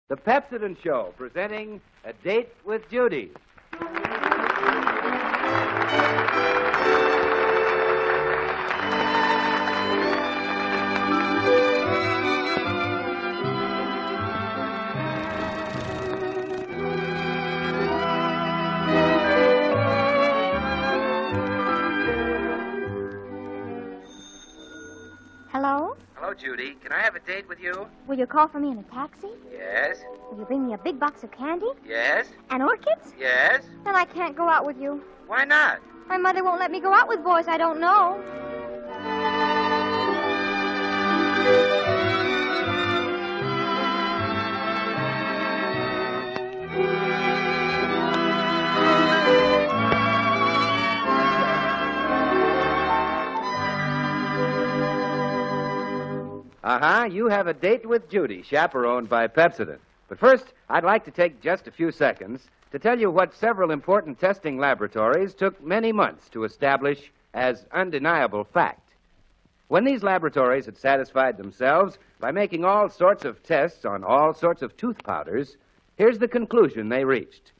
The Pepsodent Show, presenting A Date with Judy. Hello? Hello, Judy. Can I have a date with you? Will you call for me in a taxi? Yes. Will you bring me a big box of candy? Yes. And orchids? Yes. Then I can't go out with you. Why not? My mother won't let me go out with boys I don't know. You have a date with Judy, chaperoned by Pepsodent. But first, I'd like to take just a few seconds to tell you what several important testing laboratories took many months to establish as undeniable fact. When these laboratories had satisfied themselves by making all sorts of tests on all sorts of tooth powders, here's the conclusion they reached.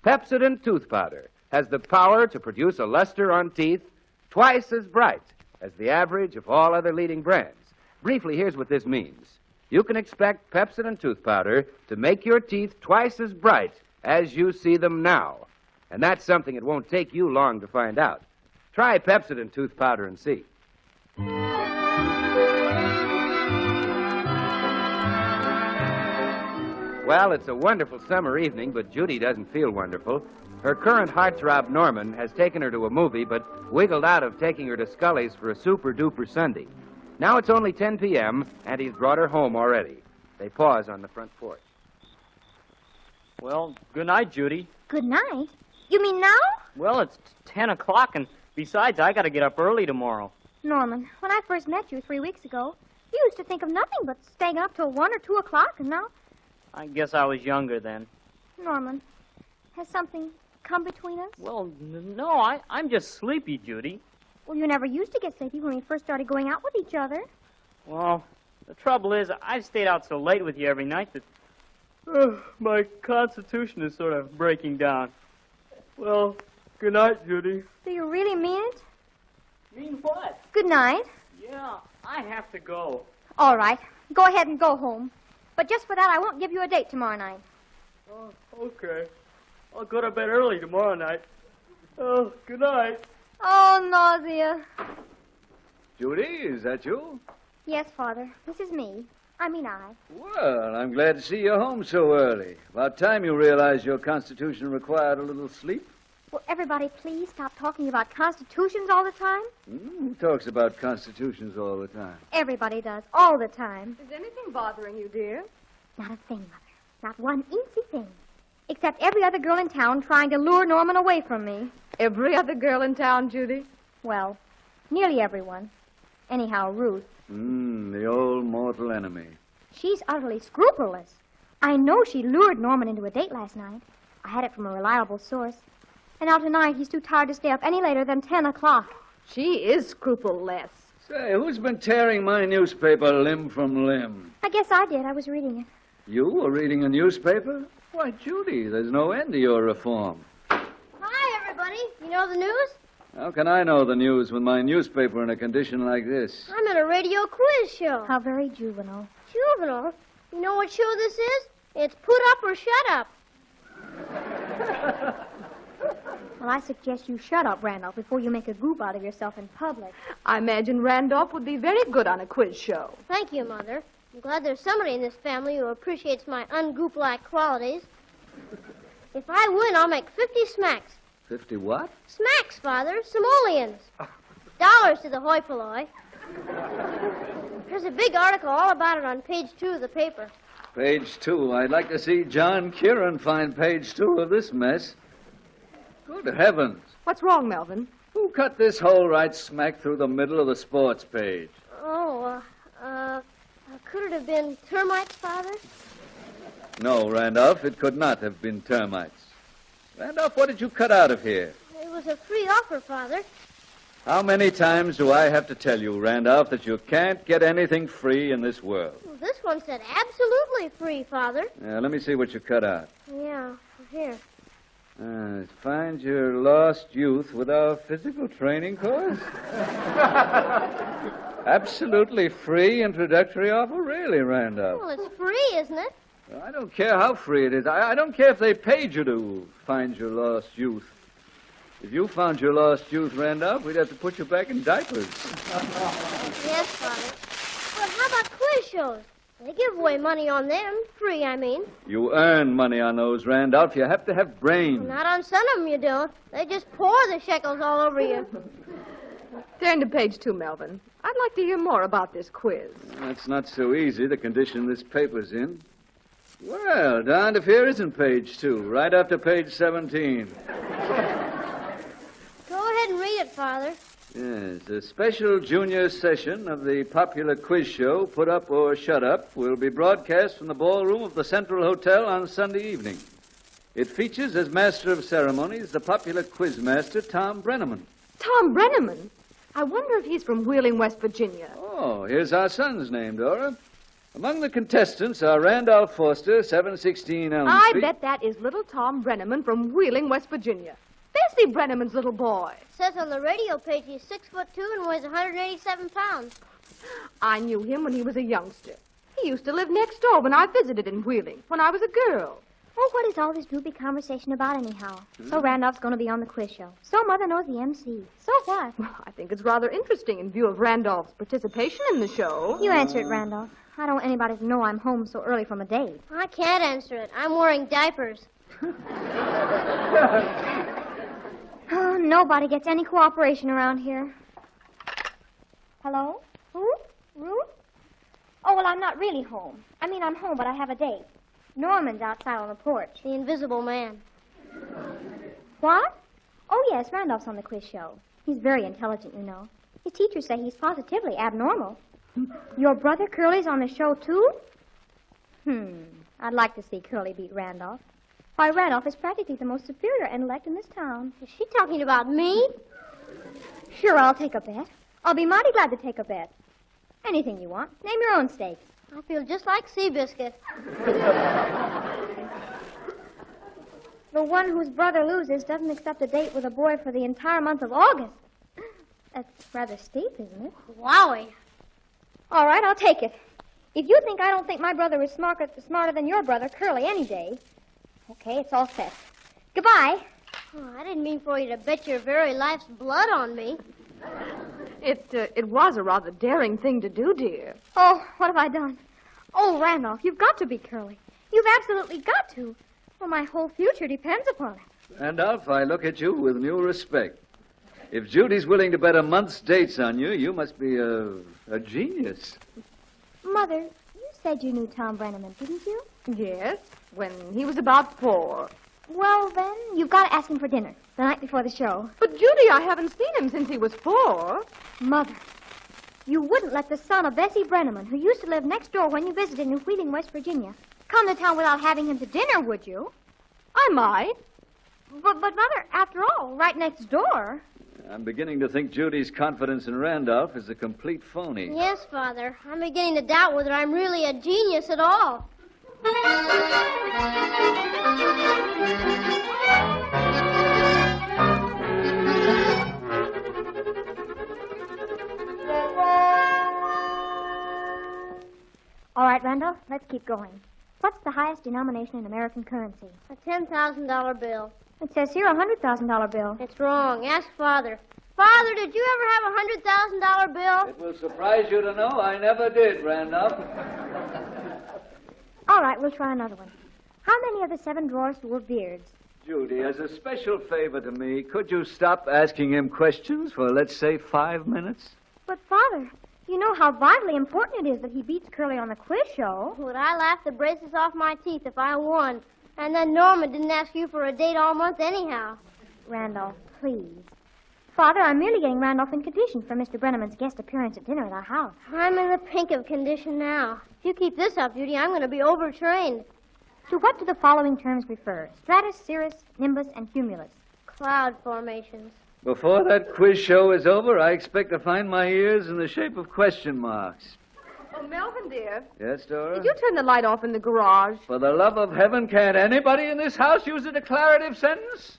Pepsodent tooth powder has the power to produce a luster on teeth twice as bright as the average of all other leading brands. Briefly, here's what this means. You can expect Pepsodent tooth powder to make your teeth twice as bright as you see them now. And that's something it won't take you long to find out. Try Pepsodent tooth powder and see. Well, it's a wonderful summer evening, but Judy doesn't feel wonderful. Her current heartthrob, Norman, has taken her to a movie, but wiggled out of taking her to Scully's for a super-duper Sunday. Now it's only 10 p.m., and he's brought her home already. They pause on the front porch. Well, good night, Judy. Good night? You mean now? Well, it's 10 o'clock, and besides, I got to get up early tomorrow. Norman, when I first met you 3 weeks ago, you used to think of nothing but staying up till 1 or 2 o'clock, and now... I guess I was younger then. Norman, has something come between us? Well, no, I'm just sleepy, Judy. Well, you never used to get sleepy when we first started going out with each other. Well, the trouble is, I've stayed out so late with you every night that my constitution is sort of breaking down. Well, good night, Judy. Do you really mean it? Mean what? Good night. Yeah, I have to go. All right. Go ahead and go home. But just for that, I won't give you a date tomorrow night. Oh, okay. I'll go to bed early tomorrow night. Oh, good night. Oh, nausea. Judy, is that you? Yes, Father. This is me. I. Well, I'm glad to see you home so early. About time you realized your constitution required a little sleep. Will everybody please stop talking about constitutions all the time? Who talks about constitutions all the time? Everybody does, all the time. Is anything bothering you, dear? Not a thing, Mother. Not one eensy thing. Except every other girl in town trying to lure Norman away from me. Every other girl in town, Judy? Well, nearly everyone. Anyhow, Ruth. The old mortal enemy. She's utterly scrupulous. I know she lured Norman into a date last night. I had it from a reliable source. And now tonight he's too tired to stay up any later than 10 o'clock. She is scrupuleless. Say, who's been tearing my newspaper limb from limb? I guess I did. I was reading it. You were reading a newspaper? Why, Judy, there's no end to your reform. Hi, everybody. You know the news? How can I know the news with my newspaper in a condition like this? I'm at a radio quiz show. How very juvenile. Juvenile? You know what show this is? It's Put Up or Shut Up. Well, I suggest you shut up, Randolph, before you make a goop out of yourself in public. I imagine Randolph would be very good on a quiz show. Thank you, Mother. I'm glad there's somebody in this family who appreciates my ungoop-like qualities. If I win, I'll make 50 smacks. 50 what? Smacks, Father. Simoleons. Dollars to the hoi polloi. There's a big article all about it on page 2 of the paper. Page 2. I'd like to see John Kieran find page 2 of this mess. Good heavens. What's wrong, Melvin? Who cut this hole right smack through the middle of the sports page? Could it have been termites, Father? No, Randolph, it could not have been termites. Randolph, what did you cut out of here? It was a free offer, Father. How many times do I have to tell you, Randolph, that you can't get anything free in this world? Well, this one said absolutely free, Father. Let me see what you cut out. Yeah, here. Find your lost youth with our physical training course? Absolutely free introductory offer? Really, Randolph? Well, it's free, isn't it? I don't care how free it is. I don't care if they paid you to find your lost youth. If you found your lost youth, Randolph, we'd have to put you back in diapers. Yes, Father. But how about quiz shows? They give away money on them. Free, I mean. You earn money on those, Randolph. You have to have brains. Not on some of them you don't. They just pour the shekels all over you. Turn to page 2, Melvin. I'd like to hear more about this quiz. That's not so easy, the condition this paper's in. Well, darned if here isn't page 2, right after page 17. Go ahead and read it, Father. Yes, a special junior session of the popular quiz show, Put Up or Shut Up, will be broadcast from the ballroom of the Central Hotel on Sunday evening. It features as master of ceremonies the popular quizmaster, Tom Brenneman. Tom Brenneman? I wonder if he's from Wheeling, West Virginia. Oh, here's our son's name, Dora. Among the contestants are Randolph Foster, 716 Elm I Street. bet that is little Tom Brenneman from Wheeling, West Virginia. Bessie Brenneman's little boy. It says on the radio page he's 6'2" and weighs 187 pounds. I knew him when he was a youngster. He used to live next door when I visited in Wheeling, when I was a girl. Oh, what is all this droopy conversation about anyhow? So Randolph's going to be on the quiz show. So Mother knows the MC. So what? Well, I think it's rather interesting in view of Randolph's participation in the show. You answer it, Randolph. I don't want anybody to know I'm home so early from a date. I can't answer it. I'm wearing diapers. Oh, nobody gets any cooperation around here. Hello? Who? Ruth? Oh, well, I'm not really home. I mean, I'm home, but I have a date. Norman's outside on the porch. The invisible man. What? Oh, yes, Randolph's on the quiz show. He's very intelligent, you know. His teachers say he's positively abnormal. Your brother Curly's on the show, too? I'd like to see Curly beat Randolph. Why, Randolph is practically the most superior intellect in this town. Is she talking about me? Sure, I'll take a bet. I'll be mighty glad to take a bet. Anything you want. Name your own stakes. I feel just like Seabiscuit. The one whose brother loses doesn't accept a date with a boy for the entire month of August. That's rather steep, isn't it? Wowie. All right, I'll take it. If you think I don't think my brother is smarter than your brother, Curly, any day. Okay, it's all set. Goodbye. Oh, I didn't mean for you to bet your very life's blood on me. It was a rather daring thing to do, dear. Oh, what have I done? Oh, Randolph, you've got to be Curly. You've absolutely got to. Well, my whole future depends upon it. Randolph, I look at you with new respect. If Judy's willing to bet a month's dates on you, you must be a genius. Mother, you said you knew Tom Brenneman, didn't you? Yes, when he was about 4. Well, then, you've got to ask him for dinner the night before the show. But, Judy, I haven't seen him since he was 4. Mother, you wouldn't let the son of Bessie Brenneman, who used to live next door when you visited in Wheeling, West Virginia, come to town without having him to dinner, would you? I might. But Mother, after all, right next door. I'm beginning to think Judy's confidence in Randolph is a complete phony. Yes, Father. I'm beginning to doubt whether I'm really a genius at all. All right, Randolph, let's keep going. What's the highest denomination in American currency? A $10,000 bill. It says here a $100,000 bill. It's wrong. Ask Father. Father, did you ever have a $100,000 bill? It will surprise you to know I never did, Randolph. All right, we'll try another one. How many of the 7 drawers were beards? Judy, as a special favor to me, could you stop asking him questions for, let's say, 5 minutes? But, Father, you know how vitally important it is that he beats Curly on the quiz show. Would I laugh the braces off my teeth if I won? And then Norman didn't ask you for a date all month anyhow. Randolph, please. Father, I'm merely getting Randolph in condition for Mr. Brenneman's guest appearance at dinner at our house. I'm in the pink of condition now. If you keep this up, Judy, I'm going to be overtrained. To what do the following terms refer? Stratus, cirrus, nimbus, and cumulus. Cloud formations. Before that quiz show is over, I expect to find my ears in the shape of question marks. Oh, Melvin, dear. Yes, Dora? Did you turn the light off in the garage? For the love of heaven, can't anybody in this house use a declarative sentence?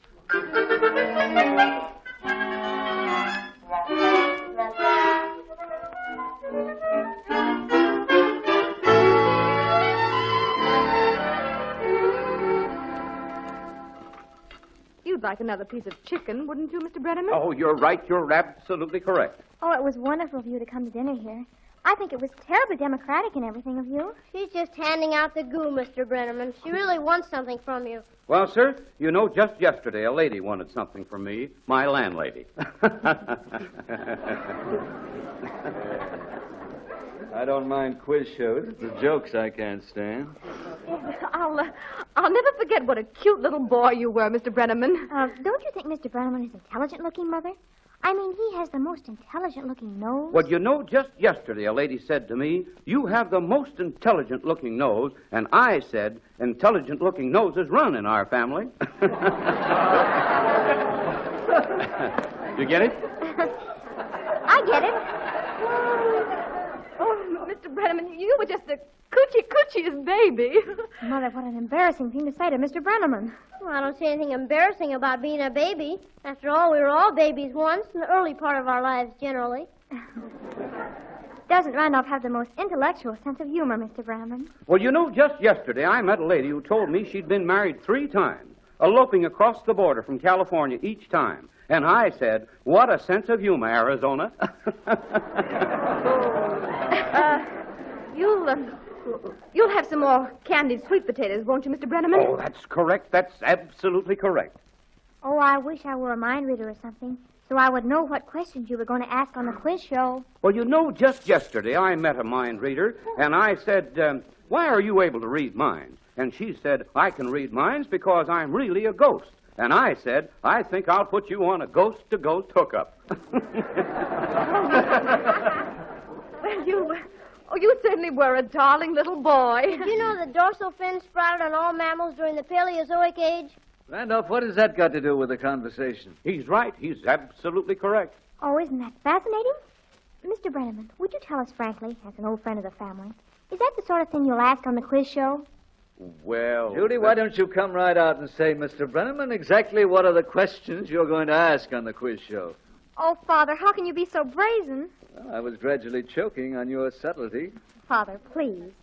You'd like another piece of chicken, wouldn't you, Mr. Brenneman? Oh, you're right. You're absolutely correct. Oh, it was wonderful of you to come to dinner here. I think it was terribly democratic and everything of you. She's just handing out the goo, Mr. Brenneman. She really wants something from you. Well, sir, you know, just yesterday a lady wanted something from me, my landlady. I don't mind quiz shows. It's the jokes I can't stand. I'll never forget what a cute little boy you were, Mr. Brenneman. Don't you think Mr. Brenneman is intelligent-looking, Mother? I mean, he has the most intelligent-looking nose. Well, you know, just yesterday a lady said to me, you have the most intelligent-looking nose, and I said, intelligent-looking noses run in our family. You get it? I get it. Oh, Mr. Brenneman, you were just the coochie-coochiest baby. Mother, what an embarrassing thing to say to Mr. Brenneman. Well, I don't see anything embarrassing about being a baby. After all, we were all babies once, in the early part of our lives, generally. Doesn't Randolph have the most intellectual sense of humor, Mr. Brenneman? Well, you know, just yesterday I met a lady who told me she'd been married 3 times, eloping across the border from California each time. And I said, what a sense of humor, Arizona. You'll have some more candied sweet potatoes, won't you, Mr. Brenneman? Oh, that's correct. That's absolutely correct. Oh, I wish I were a mind reader or something, so I would know what questions you were going to ask on the quiz show. Well, you know, just yesterday I met a mind reader, and I said, why are you able to read minds? And she said, I can read minds because I'm really a ghost. And I said, I think I'll put you on a ghost-to-ghost hookup. Well, you certainly were a darling little boy. Did you know the dorsal fin sprouted on all mammals during the Paleozoic age? Randolph, what has that got to do with the conversation? He's right. He's absolutely correct. Oh, isn't that fascinating? Mr. Brenneman, would you tell us frankly, as an old friend of the family, is that the sort of thing you'll ask on the quiz show? Well... Judy, why don't you come right out and say, Mr. Brenneman, exactly what are the questions you're going to ask on the quiz show? Oh, Father, how can you be so brazen? Well, I was gradually choking on your subtlety. Father, please.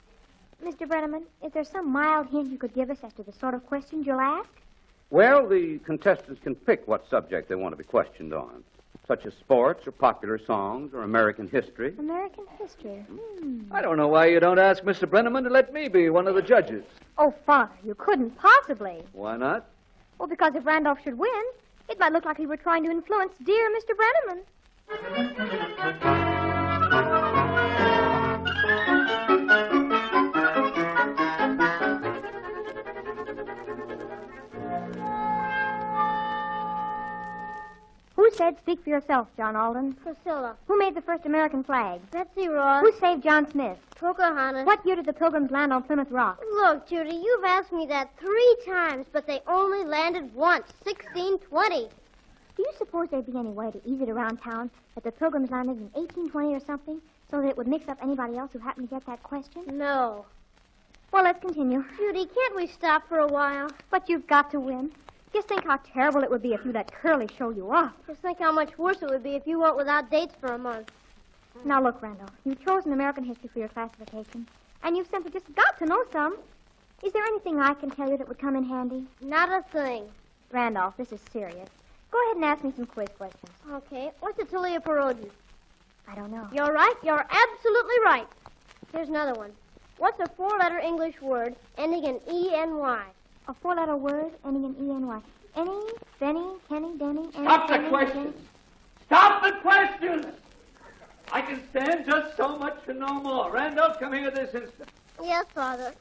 Mr. Brenneman, is there some mild hint you could give us as to the sort of questions you'll ask? Well, the contestants can pick what subject they want to be questioned on, such as sports or popular songs or American history. American history. I don't know why you don't ask Mr. Brenneman to let me be one of the judges. Oh, Father, you couldn't possibly. Why not? Well, because if Randolph should win, it might look like we were trying to influence dear Mr. Brenneman. Who said speak for yourself, John Alden? Priscilla. Who made the first American flag? Betsy Ross. Who saved John Smith? Pocahontas. What year did the Pilgrims land on Plymouth Rock? Look, Judy, you've asked me that 3 times, but they only landed once, 1620. Do you suppose there'd be any way to ease it around town that the Pilgrims landed in 1820 or something, so that it would mix up anybody else who happened to get that question? No. Well, let's continue. Judy, can't we stop for a while? But you've got to win. Just think how terrible it would be if you let Curly show you off. Just think how much worse it would be if you went without dates for a month. Now, look, Randolph, you've chosen American history for your classification, and you've simply just got to know some. Is there anything I can tell you that would come in handy? Not a thing. Randolph, this is serious. Go ahead and ask me some quiz questions. Okay, what's a teleoperogen? I don't know. You're right. You're absolutely right. Here's another one. What's a 4-letter English word ending in E-N-Y? A 4-letter word ending in E-N-Y. Any, Benny, Kenny, Denny, Annie, Stop the Benny, questions! Stop the questions! I can stand just so much and no more. Randolph, come here this instant. Yes, Father.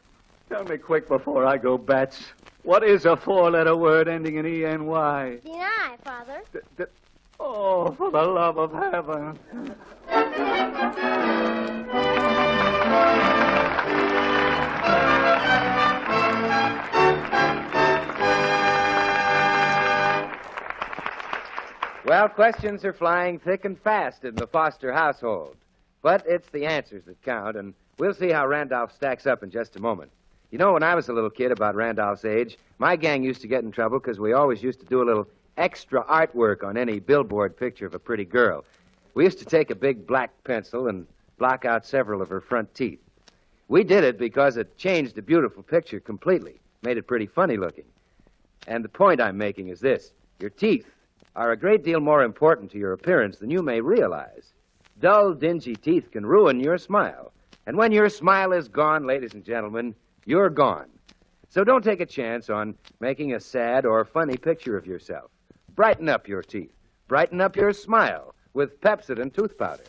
Tell me quick before I go bats. What is a 4-letter word ending in E-N-Y? Deny, Father. Oh, for the love of heaven. Well, questions are flying thick and fast in the Foster household. But it's the answers that count, and we'll see how Randolph stacks up in just a moment. You know, when I was a little kid about Randolph's age, my gang used to get in trouble because we always used to do a little extra artwork on any billboard picture of a pretty girl. We used to take a big black pencil and block out several of her front teeth. We did it because it changed a beautiful picture completely, made it pretty funny looking. And the point I'm making is this. Your teeth are a great deal more important to your appearance than you may realize. Dull, dingy teeth can ruin your smile. And when your smile is gone, ladies and gentlemen, you're gone. So don't take a chance on making a sad or funny picture of yourself. Brighten up your teeth. Brighten up your smile with Pepsodent tooth powder.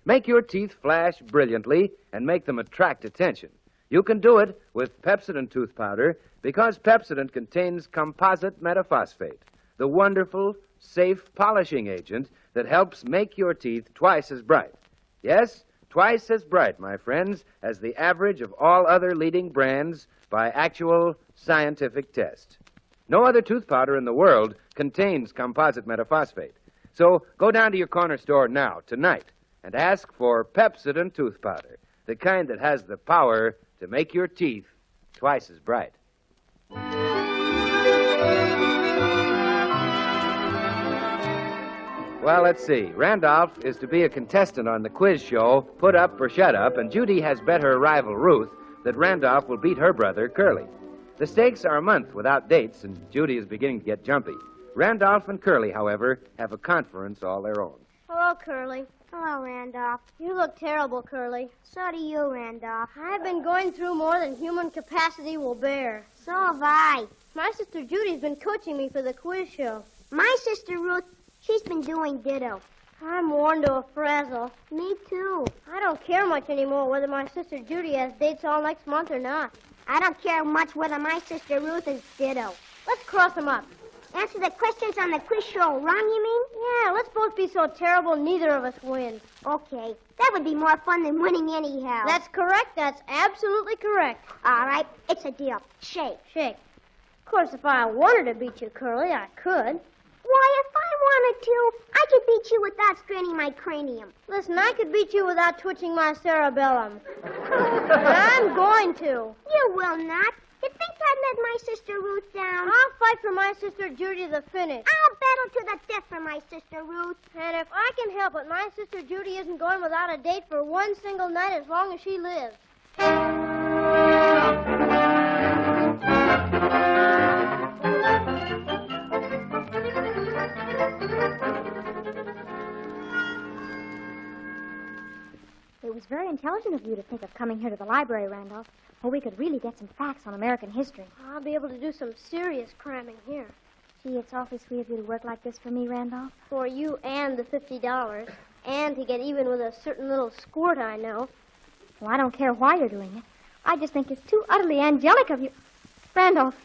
Make your teeth flash brilliantly and make them attract attention. You can do it with Pepsodent tooth powder because Pepsodent contains composite metaphosphate, the wonderful, safe polishing agent that helps make your teeth twice as bright. Yes, twice as bright, my friends, as the average of all other leading brands by actual scientific test. No other tooth powder in the world contains composite metaphosphate. So go down to your corner store now, tonight, and ask for Pepsodent tooth powder, the kind that has the power to make your teeth twice as bright. Well, let's see. Randolph is to be a contestant on the quiz show, Put Up or Shut Up, and Judy has bet her rival, Ruth, that Randolph will beat her brother, Curly. The stakes are a month without dates, and Judy is beginning to get jumpy. Randolph and Curly, however, have a conference all their own. Hello, Curly. Hello, Randolph. You look terrible, Curly. So do you, Randolph. I've been going through more than human capacity will bear. So have I. My sister Judy's been coaching me for the quiz show. My sister Ruth, she's been doing ditto. I'm worn to a frazzle. Me too. I don't care much anymore whether my sister Judy has dates all next month or not. I don't care much whether my sister Ruth is ditto. Let's cross them up. Answer the questions on the quiz show run, you mean? Yeah, let's both be so terrible neither of us wins. Okay. That would be more fun than winning anyhow. That's correct. That's absolutely correct. All right. It's a deal. Shake. Shake. Of course, if I wanted to beat you, Curly, I could. Why, if I wanted to, I could beat you without straining my cranium. Listen, I could beat you without twitching my cerebellum. I'm going to. You will not. You think I'd let my sister Ruth down? I'll fight for my sister Judy to the finish. I'll battle to the death for my sister Ruth. And if I can help it, my sister Judy isn't going without a date for one single night as long as she lives. It was very intelligent of you to think of coming here to the library, Randolph, where we could really get some facts on American history. I'll be able to do some serious cramming here. Gee, it's awfully sweet of you to work like this for me, Randolph. For you and the $50. And to get even with a certain little squirt I know. Well, I don't care why you're doing it. I just think it's too utterly angelic of you. Randolph,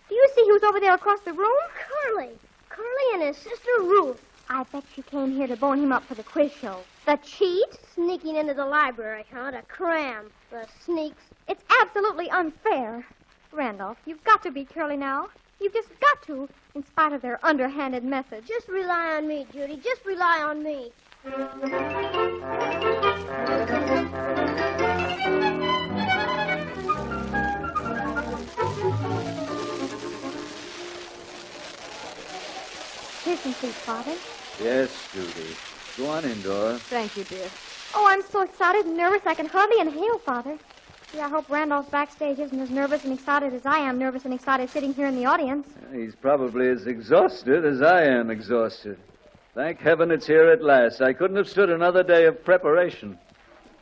do you see who's over there across the room? Curly. Curly and his sister Ruth. I bet she came here to bone him up for the quiz show. The cheat? Sneaking into the library, huh? To cram. The sneaks. It's absolutely unfair. Randolph, you've got to beat Curly now. You've just got to, in spite of their underhanded methods. Just rely on me, Judy. Just rely on me. Here's some food, Father. Yes, Judy. Go on indoors. Thank you, dear. Oh, I'm so excited and nervous I can hardly inhale, Father. Gee, I hope Randolph backstage isn't as nervous and excited as I am nervous and excited sitting here in the audience. He's probably as exhausted as I am exhausted. Thank heaven it's here at last. I couldn't have stood another day of preparation.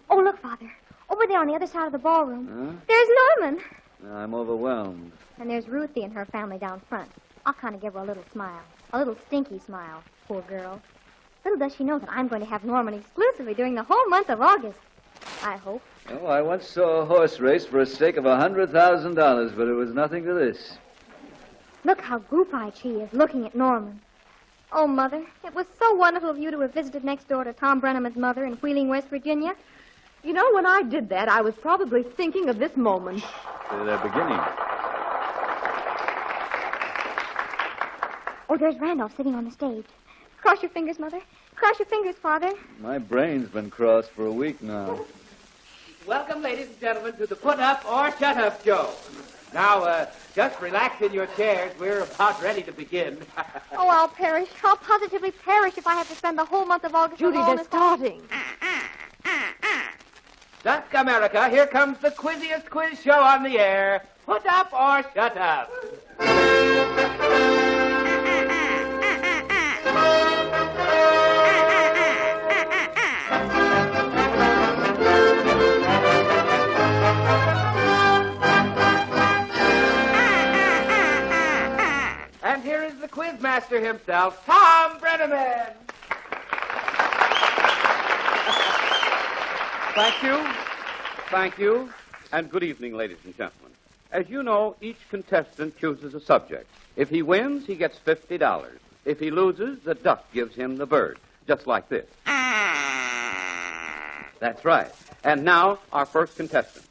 Oh, look, Father. Over there on the other side of the ballroom. Huh? There's Norman. I'm overwhelmed. And there's Ruthie and her family down front. I'll kind of give her a little smile. A little stinky smile. Poor girl. Little does she know that I'm going to have Norman exclusively during the whole month of August. I hope. Oh, I once saw a horse race for a stake of $100,000, but it was nothing to this. Look how goop-eyed she is, looking at Norman. Oh, Mother, it was so wonderful of you to have visited next door to Tom Brenneman's mother in Wheeling, West Virginia. You know, when I did that, I was probably thinking of this moment. They're beginning. Oh, there's Randolph sitting on the stage. Cross your fingers, Mother. Cross your fingers, Father. My brain's been crossed for a week now. Welcome, ladies and gentlemen, to the Put Up or Shut Up show. Now, just relax in your chairs. We're about ready to begin. Oh, I'll perish. I'll positively perish if I have to spend the whole month of August Judy, alone. they're starting. Duck America, here comes the quizziest quiz show on the air. Put Up or Shut Up. And here is the quizmaster himself, Tom Brenneman. Thank you, and good evening, ladies and gentlemen. As you know, each contestant chooses a subject. If he wins, he gets $50. If he loses, the duck gives him the bird, just like this. That's right. And now, our first contestant.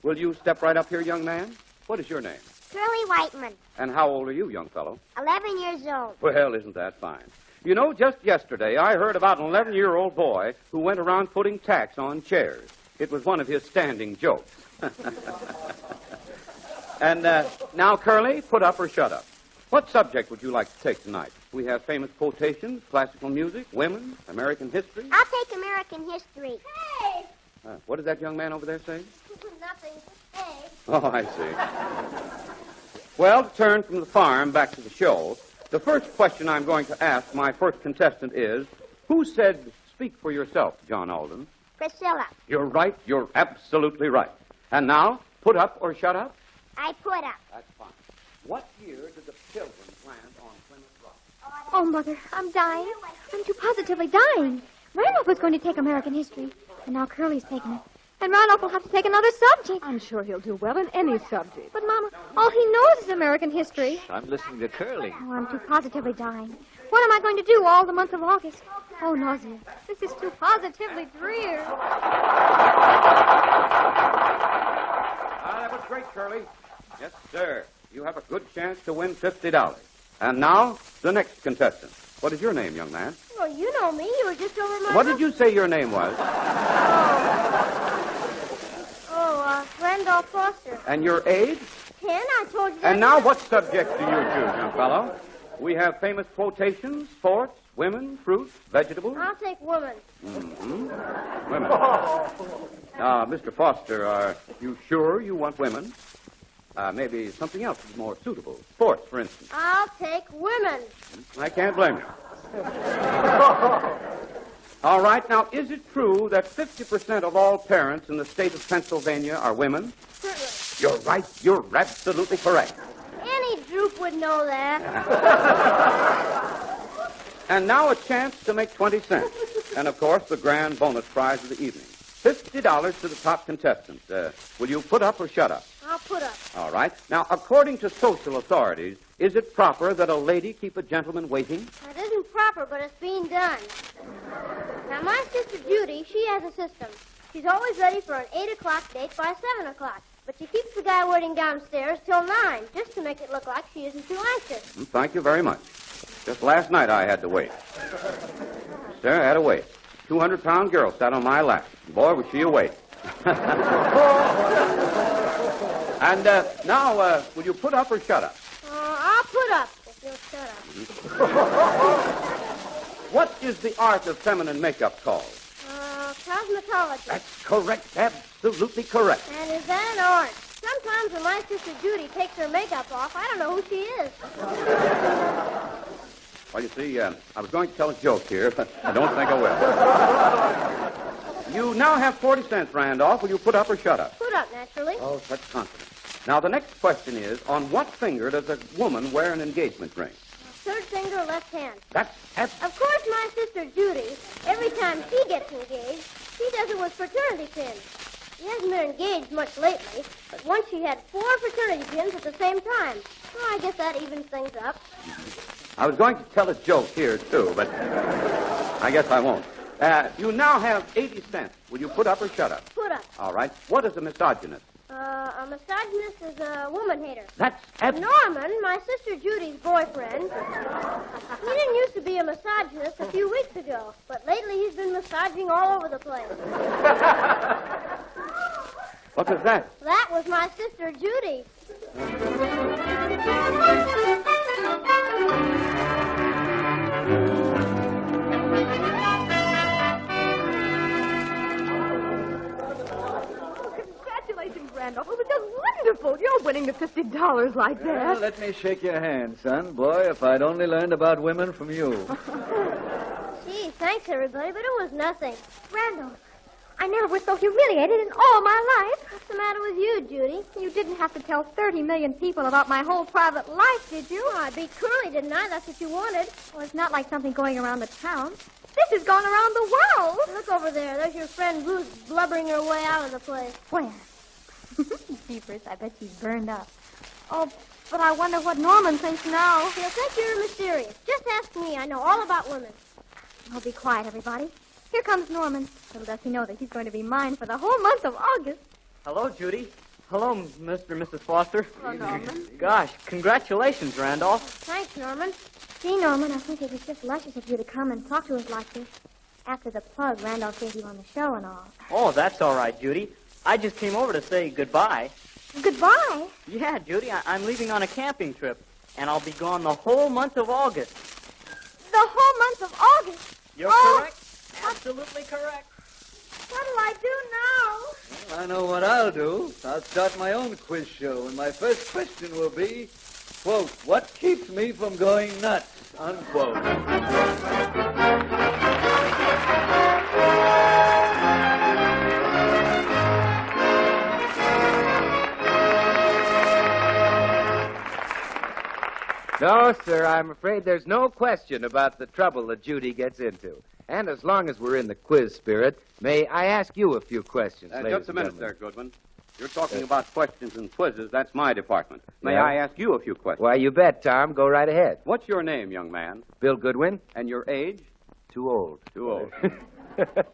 Will you step right up here, young man? What is your name? Curly Whiteman, And how old are you, young fellow? 11 years old. Well, isn't that fine? You know, just yesterday, I heard about an 11-year-old boy who went around putting tacks on chairs. It was one of his standing jokes. And now, Curly, put up or shut up. What subject would you like to take tonight? We have famous quotations, classical music, women, American history. I'll take American history. Hey! What did that young man over there say? Nothing. Hey. Oh, I see. Well, to turn from the farm back to the show, the first question I'm going to ask my first contestant is, who said, speak for yourself, John Alden? Priscilla, You're right. You're absolutely right. And now, put up or shut up? I put up. That's fine. What year did the Pilgrims land on Plymouth Rock? Oh, Mother, I'm dying. I'm too positively dying. Randolph was going to take American history, and now Curly's taking it. And Randolph will have to take another subject. I'm sure he'll do well in any subject. But, Mama, all he knows is American history. I'm listening to Curly. Oh, I'm too positively dying. What am I going to do all the month of August? Oh, nausea. This is too positively drear. That was great, Curly. Yes, sir. You have a good chance to win $50. And now, the next contestant. What is your name, young man? Well, you know me. You were just over my... What did you say your name was? Randolph Foster. And your age? 10, I told you that. And now, what subject do you choose, young fellow? We have famous quotations, sports, women, fruits, vegetables. I'll take woman. Mm-hmm. Women. Now, Mr. Foster, are you sure you want women? Maybe something else is more suitable. Sports, for instance. I'll take women. I can't blame you. All right, now, is it true that 50% of all parents in the state of Pennsylvania are women? Certainly. You're right. You're absolutely correct. Any droop would know that. And now a chance to make 20 cents. And, of course, the grand bonus prize of the evening. $50 to the top contestant. Will you put up or shut up? I'll put up. All right. Now, according to social authorities, is it proper that a lady keep a gentleman waiting? That isn't proper, but it's being done. Now, my sister Judy, she has a system. She's always ready for an 8 o'clock date by 7 o'clock. But she keeps the guy waiting downstairs till 9, just to make it look like she isn't too anxious. Thank you very much. Just last night I had to wait. Sir, I had to wait. 200-pound girl sat on my lap. Boy, was she a weight. And now, will you put up or shut up? I'll put up if you'll shut up. What is the art of feminine makeup called? Cosmetology. That's correct. Absolutely correct. And is that an art? Sometimes when my sister Judy takes her makeup off, I don't know who she is. Well, you see, I was going to tell a joke here, but I don't think I will. You now have 40 cents, Randolph. Will you put up or shut up? Put up, naturally. Oh, such confidence. Now, the next question is, on what finger does a woman wear an engagement ring? Third finger, left hand. That's Of course, my sister Judy, every time she gets engaged, she does it with fraternity pins. She hasn't been engaged much lately, but once she had 4 fraternity pins at the same time. Well, I guess that evens things up. I was going to tell a joke here, too, but I guess I won't. You now have 80 cents. Will you put up or shut up? Put up. All right. What is a misogynist? A misogynist is a woman hater. That's Norman, my sister Judy's boyfriend, he didn't used to be a misogynist a few weeks ago, but lately he's been massaging all over the place. What was that? That was my sister Judy. Congratulations, Randolph. It was just wonderful. You're winning the $50 like that. Well, let me shake your hand, son. Boy, if I'd only learned about women from you. Gee, thanks, everybody, but it was nothing. Randall, I never was so humiliated in all my life. What's the matter with you, Judy? You didn't have to tell 30 million people about my whole private life, did you? Oh, I beat Curly, didn't I? That's what you wanted. Well, it's not like something going around the town. This has gone around the world. Look over there. There's your friend Ruth blubbering her way out of the place. Where? Jeepers, I bet she's burned up. Oh, but I wonder what Norman thinks now. He'll think you're mysterious. Just ask me. I know all about women. Oh, be quiet, everybody. Here comes Norman. Little does he know that he's going to be mine for the whole month of August. Hello, Judy. Hello, Mr. and Mrs. Foster. Hello, Norman. Gosh, congratulations, Randolph. Thanks, Norman. Gee, Norman, I think it was just luscious of you to come and talk to us like this. After the plug Randolph gave you on the show and all. Oh, that's all right, Judy. I just came over to say goodbye. Goodbye. Yeah, Judy, I'm leaving on a camping trip, and I'll be gone the whole month of August. The whole month of August. You're Oh. correct. Absolutely correct. What'll I do now? Well, I know what I'll do. I'll start my own quiz show, and my first question will be, quote, what keeps me from going nuts, unquote. No, sir, I'm afraid there's no question about the trouble that Judy gets into. And as long as we're in the quiz spirit, may I ask you a few questions, ladies Just a and minute gentlemen? there, Goodwin. You're talking about questions and quizzes. That's my department. May Yeah. I ask you a few questions? Why, you bet, Tom. Go right ahead. What's your name, young man? Bill Goodwin? And your age? Too old. Too old.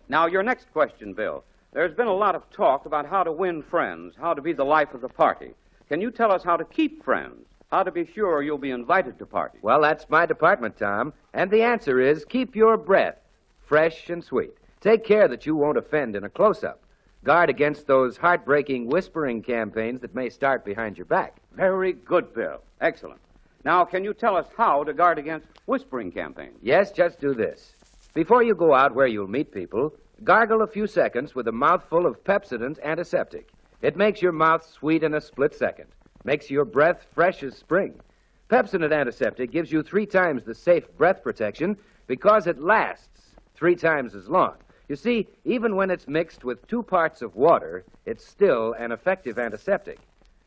Now, your next question, Bill. There's been a lot of talk about how to win friends, how to be the life of the party. Can you tell us how to keep friends? How to be sure you'll be invited to parties? Well, that's my department, Tom. And the answer is keep your breath fresh and sweet. Take care that you won't offend in a close-up. Guard against those heartbreaking whispering campaigns that may start behind your back. Very good, Bill. Excellent. Now, can you tell us how to guard against whispering campaigns? Yes, just do this. Before you go out where you'll meet people, gargle a few seconds with a mouthful of Pepsodent antiseptic. It makes your mouth sweet in a split second. Makes your breath fresh as spring. Pepsodent antiseptic gives you 3 times the safe breath protection because it lasts 3 times as long. You see, even when it's mixed with 2 parts of water, it's still an effective antiseptic.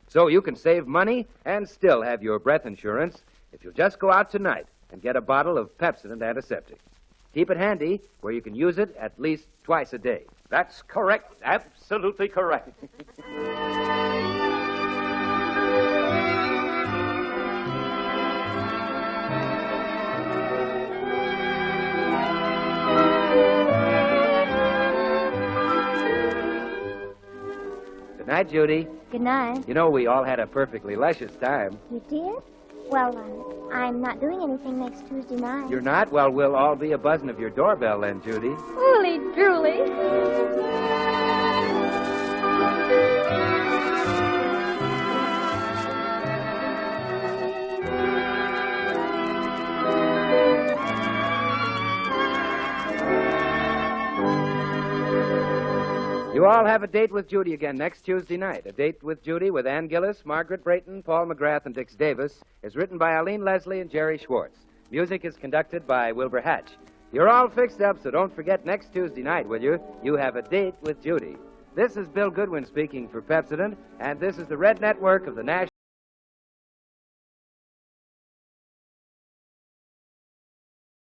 So you can save money and still have your breath insurance if you'll just go out tonight and get a bottle of Pepsodent antiseptic. Keep it handy where you can use it at least twice a day. That's correct. Absolutely correct. Good night, Judy. Good night. You know, we all had a perfectly luscious time. You did? Well, I'm not doing anything next Tuesday night. You're not? Well, we'll all be a buzzing of your doorbell then, Judy. Holy drooly. You all have a date with Judy again next Tuesday night. A Date with Judy with Ann Gillis, Margaret Brayton, Paul McGrath, and Dix Davis is written by Eileen Leslie and Jerry Schwartz. Music is conducted by Wilbur Hatch. You're all fixed up, so don't forget next Tuesday night, will you? You have a date with Judy. This is Bill Goodwin speaking for Pepsodent, and this is the Red Network of the National